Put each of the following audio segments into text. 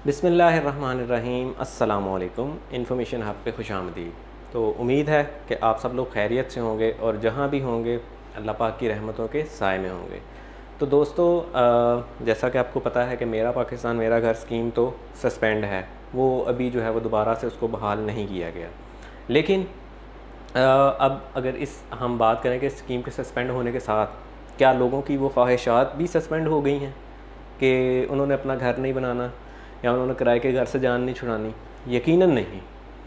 बिस्मिल्लाहिर्रहमानिर्रहीम अस्सलामुअलैकुम। Information hub पे खुशामदीद। तो उम्मीद है कि आप सब लोग खैरियत से होंगे और जहाँ भी होंगे अल्लाह पाक की रहमतों के साए में होंगे। तो दोस्तों, जैसा कि आपको पता है कि मेरा पाकिस्तान मेरा घर स्कीम तो सस्पेंड है, वो अभी जो है वो दोबारा से उसको बहाल नहीं किया गया। लेकिन अब अगर इस हम बात करें कि स्कीम के सस्पेंड होने के साथ क्या लोगों की वो ख्वाहिशात भी सस्पेंड हो गई हैं कि उन्होंने अपना घर नहीं बनाना या उन्होंने किराए के घर से जान नहीं छुड़ानी। यकीनन नहीं,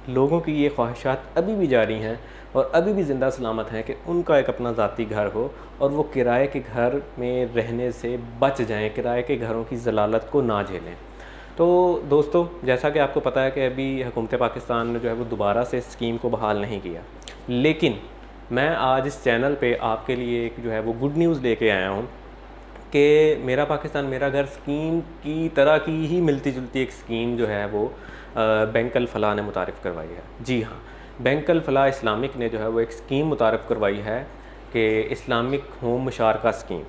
लोगों की ये ख्वाहिशात अभी भी जारी हैं और अभी भी ज़िंदा सलामत हैं कि उनका एक अपना ज़ाती घर हो और वो किराए के घर में रहने से बच जाएं, किराए के घरों की ज़लालत को ना झेलें। तो दोस्तों, जैसा कि आपको पता है कि अभी हुकूमत पाकिस्तान ने जो है वो दोबारा से स्कीम को बहाल नहीं किया, लेकिन मैं आज इस चैनल पे आपके लिए एक जो है वो गुड न्यूज़ लेके आया हूँ कि मेरा पाकिस्तान मेरा घर स्कीम की तरह की ही मिलती जुलती एक स्कीम जो है वो बैंक अल फलाह ने मुतारिफ़ करवाई है। जी हाँ, बैंक अल फलाह इस्लामिक ने जो है वो एक स्कीम मुतारिफ़ करवाई है कि इस्लामिक होम मुशारका स्कीम।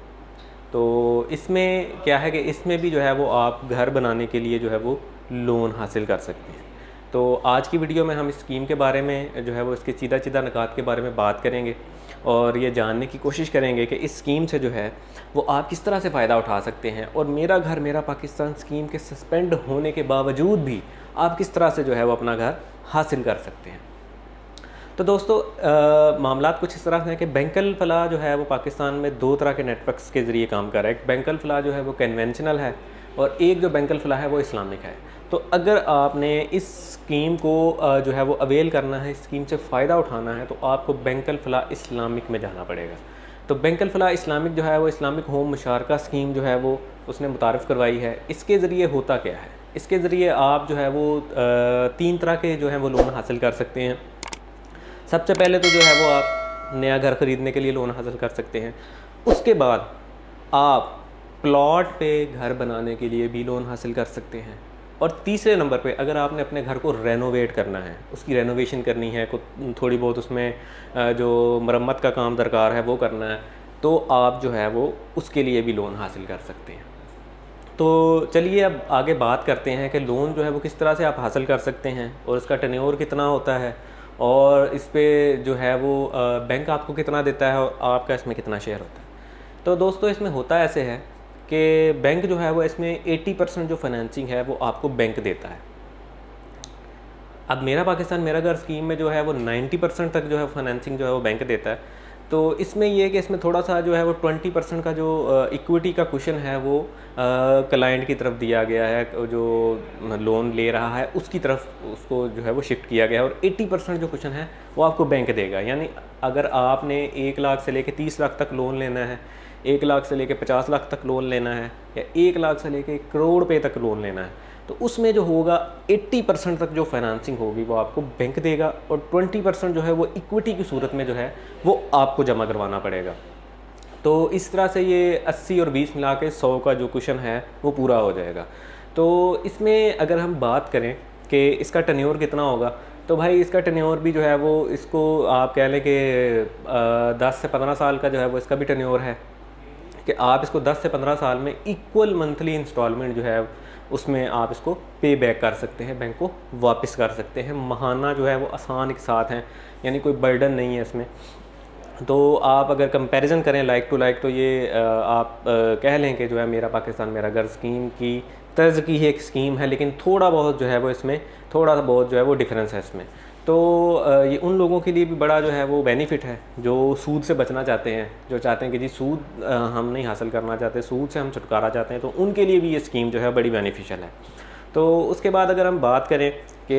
तो इसमें क्या है कि इसमें भी जो है वो आप घर बनाने के लिए जो है वो लोन हासिल कर सकते हैं। तो आज की वीडियो में हम इस स्कीम के बारे में जो है वो इसके सीधा सीधा निकात के बारे में बात करेंगे और ये जानने की कोशिश करेंगे कि इस स्कीम से जो है वो आप किस तरह से फ़ायदा उठा सकते हैं और मेरा घर मेरा पाकिस्तान स्कीम के सस्पेंड होने के बावजूद भी आप किस तरह से जो है वो अपना घर हासिल कर सकते हैं। तो दोस्तों, मामला कुछ इस तरह से है कि बैंक अल फलाह जो है वो पाकिस्तान में दो तरह के नेटवर्क्स के ज़रिए काम कर रहा है। एक बैंक अल फलाह जो है वो कन्वेंशनल है और एक जो बैंक अल फलाह है वो इस्लामिक है। तो अगर आपने इस स्कीम को जो है वो अवेल करना है, इस स्कीम से फ़ायदा उठाना है, तो आपको बैंक अल फलाह इस्लामिक में जाना पड़ेगा। तो बैंक अल फलाह इस्लामिक जो है वो इस्लामिक होम मुशारका स्कीम जो है वो उसने मुतारिफ़ करवाई है। इसके ज़रिए होता क्या है, इसके ज़रिए आप जो है वो तीन तरह के जो है वो लोन हासिल कर सकते हैं। सबसे पहले तो जो है वो आप नया घर ख़रीदने के लिए लोन हासिल कर सकते हैं। उसके बाद आप प्लॉट पे घर बनाने के लिए भी लोन हासिल कर सकते हैं। और तीसरे नंबर पे अगर आपने अपने घर को रेनोवेट करना है, उसकी रेनोवेशन करनी है, थोड़ी बहुत उसमें जो मरम्मत का काम दरकार है वो करना है, तो आप जो है वो उसके लिए भी लोन हासिल कर सकते हैं। तो चलिए अब आगे बात करते हैं कि लोन जो है वो किस तरह से आप हासिल कर सकते हैं और इसका टेन्योर कितना होता है और इस पर जो है वो बैंक आपको कितना देता है और आपका इसमें कितना शेयर होता है। तो दोस्तों, इसमें होता ऐसे है कि बैंक जो है वो इसमें 80% जो फाइनेंसिंग है वो आपको बैंक देता है। अब मेरा पाकिस्तान मेरा घर स्कीम में जो है वो 90% तक जो है फाइनेंसिंग जो है वो बैंक देता है। तो इसमें ये है कि इसमें थोड़ा सा जो है वो 20% का जो इक्विटी का कुशन है वो क्लाइंट की तरफ दिया गया है, जो लोन ले रहा है उसकी तरफ उसको जो है वो शिफ्ट किया गया है, और 80% जो कुशन है वो आपको बैंक देगा। यानी अगर आपने 1 लाख से लेकर 30 लाख तक लोन लेना है, 1 लाख से लेकर 50 लाख तक लोन लेना है, या 1 लाख से लेकर 1 करोड़ रुपये तक लोन लेना है, तो उसमें जो होगा 80% तक जो फाइनेंसिंग होगी वो आपको बैंक देगा और 20% जो है वो इक्विटी की सूरत में जो है वो आपको जमा करवाना पड़ेगा। तो इस तरह से ये 80 और 20 मिला के 100 का जो कुशन है वो पूरा हो जाएगा। तो इसमें अगर हम बात करें कि इसका टेन्योर कितना होगा, तो भाई इसका टेन्योर भी जो है वो इसको आप कह लें कि 10 से 15 साल का जो है वो इसका भी टेन्योर है कि आप इसको 10 से 15 साल में इक्वल मंथली इंस्टॉलमेंट जो है उसमें आप इसको पे बैक कर सकते हैं, बैंक को वापस कर सकते हैं। महाना जो है वो आसान के साथ हैं, यानी कोई बर्डन नहीं है इसमें। तो आप अगर कंपैरिजन करें लाइक टू लाइक, तो ये आप कह लें कि जो है मेरा पाकिस्तान मेरा घर स्कीम की तर्ज की ही एक स्कीम है, लेकिन थोड़ा बहुत जो है वो इसमें थोड़ा बहुत जो है वो डिफरेंस है इसमें। तो ये उन लोगों के लिए भी बड़ा जो है वो बेनिफिट है जो सूद से बचना चाहते हैं, जो चाहते हैं कि जी सूद हम नहीं हासिल करना चाहते, सूद से हम छुटकारा चाहते हैं, तो उनके लिए भी ये स्कीम जो है बड़ी बेनिफिशियल है। तो उसके बाद अगर हम बात करें कि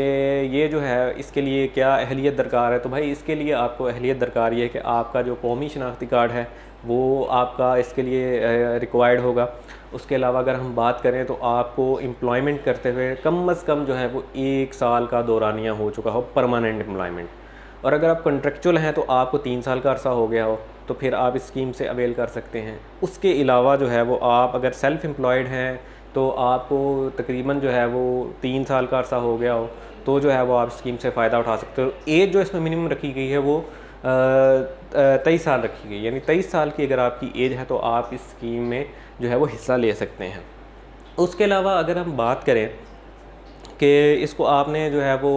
ये जो है इसके लिए क्या अहलियत दरकार है, तो भाई इसके लिए आपको अहलियत दरकार ये है कि आपका जो कौमी शनाख्ती कार्ड है वो आपका इसके लिए रिक्वायर्ड होगा। उसके अलावा अगर हम बात करें तो आपको एम्प्लॉयमेंट करते हुए कम अज़ कम जो है वो 1 साल का दौरानिया हो चुका हो, परमानेंट एम्प्लॉयमेंट। और अगर आप कॉन्ट्रेक्चुअल हैं तो आपको 3 साल का अरसा हो गया हो, तो फिर आप इस स्कीम से अवेल कर सकते हैं। उसके अलावा जो है वो आप अगर सेल्फ़ एम्प्लॉयड हैं तो आपको तकरीबन जो है वो 3 साल का अरसा हो गया हो, तो जो है वो आप स्कीम से फ़ायदा उठा सकते हो। एज जो इसमें मिनिमम रखी गई है वो 23 साल रखी गई, यानी 23 साल की अगर आपकी एज है तो आप इस स्कीम में जो है वो हिस्सा ले सकते हैं। उसके अलावा अगर हम बात करें कि इसको आपने जो है वो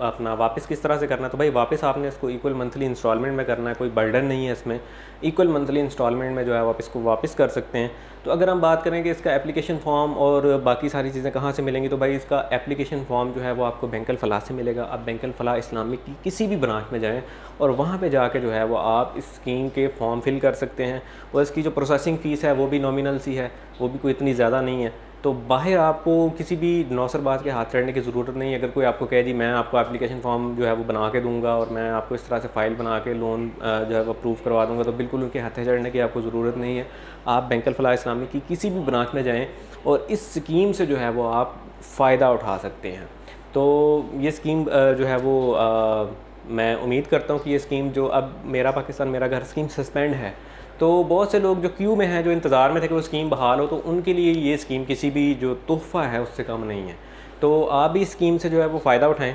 अपना वापस किस तरह से करना है। तो भाई वापस आपने इसको इक्वल मंथली इंस्टॉलमेंट में करना है, कोई बर्डन नहीं है इसमें। इक्वल मंथली इंस्टॉलमेंट में जो है आप इसको वापस कर सकते हैं। तो अगर हम बात करें कि इसका एप्लीकेशन फॉर्म और बाकी सारी चीज़ें कहाँ से मिलेंगी, तो भाई इसका एप्लीकेशन फॉर्म जो है वो आपको बैंक अल फलाह से मिलेगा। आप बैंक अल फलाह इस्लामिक की किसी भी ब्रांच में जाएँ और वहाँ पे जाके जो है वो आप इस स्कीम के फॉर्म फिल कर सकते हैं। और इसकी जो प्रोसेसिंग फ़ीस है वो भी नॉमिनल सी है, वो भी कोई इतनी ज़्यादा नहीं है। तो बाहर आपको किसी भी नौसरबाज के हाथ चढ़ने की ज़रूरत नहीं है। अगर कोई आपको कहे जी मैं आपको एप्लीकेशन फॉर्म जो है वो बना के दूंगा और मैं आपको इस तरह से फ़ाइल बना के लोन जो है वो अप्रूव करवा दूंगा, तो बिल्कुल उनके हाथ चढ़ने की आपको ज़रूरत नहीं है। आप बैंक अल फलाह इस्लामी की किसी भी ब्रांच में जाएँ और इस स्कीम से जो है वो आप फ़ायदा उठा सकते हैं। तो ये स्कीम जो है वो मैं उम्मीद करता हूँ कि ये स्कीम जो अब मेरा पाकिस्तान मेरा घर स्कीम सस्पेंड है, तो बहुत से लोग जो क्यू में हैं, जो इंतज़ार में थे कि वो स्कीम बहाल हो, तो उनके लिए ये स्कीम किसी भी जो तोहफ़ा है उससे कम नहीं है। तो आप भी इस स्कीम से जो है वो फ़ायदा उठाएं,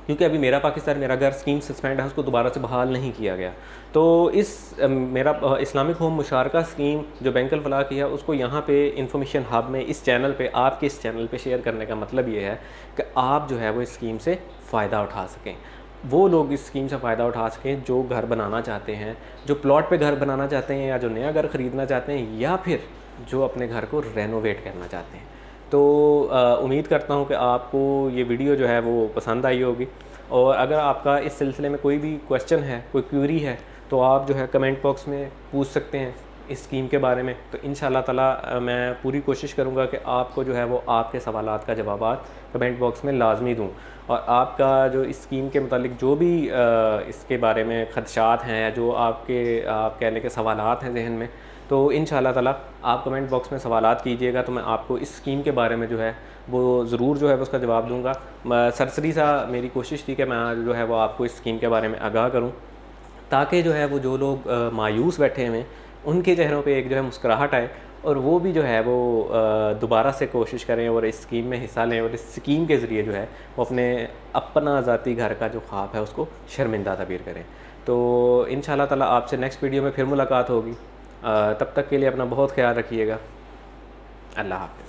क्योंकि अभी मेरा पाकिस्तान मेरा घर स्कीम सस्पेंड है, उसको दोबारा से बहाल नहीं किया गया। तो इस मेरा इस्लामिक होम मुशारका स्कीम जो बैंक अल फलाह की है, उसको यहाँ पे इंफॉर्मेशन हब में इस चैनल पे, आपके इस चैनल पे शेयर करने का मतलब ये है कि आप जो है वो इस स्कीम से फ़ायदा उठा सकें। वो लोग इस स्कीम से फ़ायदा उठा सकें जो घर बनाना चाहते हैं, जो प्लॉट पे घर बनाना चाहते हैं, या जो नया घर ख़रीदना चाहते हैं, या फिर जो अपने घर को रेनोवेट करना चाहते हैं। तो उम्मीद करता हूँ कि आपको ये वीडियो जो है वो पसंद आई होगी। और अगर आपका इस सिलसिले में कोई भी क्वेश्चन है, कोई क्वेरी है, तो आप जो है कमेंट बॉक्स में पूछ सकते हैं इस स्कीम के बारे में। तो इंशाल्लाह ताला मैं पूरी कोशिश करूँगा कि आपको जो है वो आपके सवालात का जवाबात कमेंट बॉक्स में लाजमी दूँ। और आपका जो इस स्कीम के मुतालिक जो भी इसके बारे में ख़दशात हैं, जो आप कहने के सवालात हैं जहन में, तो इंशाल्लाह ताला आप कमेंट बॉक्स में सवालात कीजिएगा, तो मैं आपको इस स्कीम के बारे में जो है वो ज़रूर जो है उसका जवाब दूँगा। सरसरी सा मेरी कोशिश थी कि मैं जो है वो आपको इस स्कीम के बारे में आगाह करूँ, ताकि जो है वो जो लोग मायूस बैठे हुए हैं उनके चेहरों पे एक जो है मुस्कुराहट आए, और वो भी जो है वो दोबारा से कोशिश करें और इस स्कीम में हिस्सा लें, और इस स्कीम के ज़रिए जो है वो अपना ज़ाती घर का जो ख्वाब है उसको शर्मिंदा ताबीर करें। तो इंशाल्लाह ताला आपसे नेक्स्ट वीडियो में फिर मुलाकात होगी। तब तक के लिए अपना बहुत ख्याल रखिएगा। अल्लाह हाफ़िज़।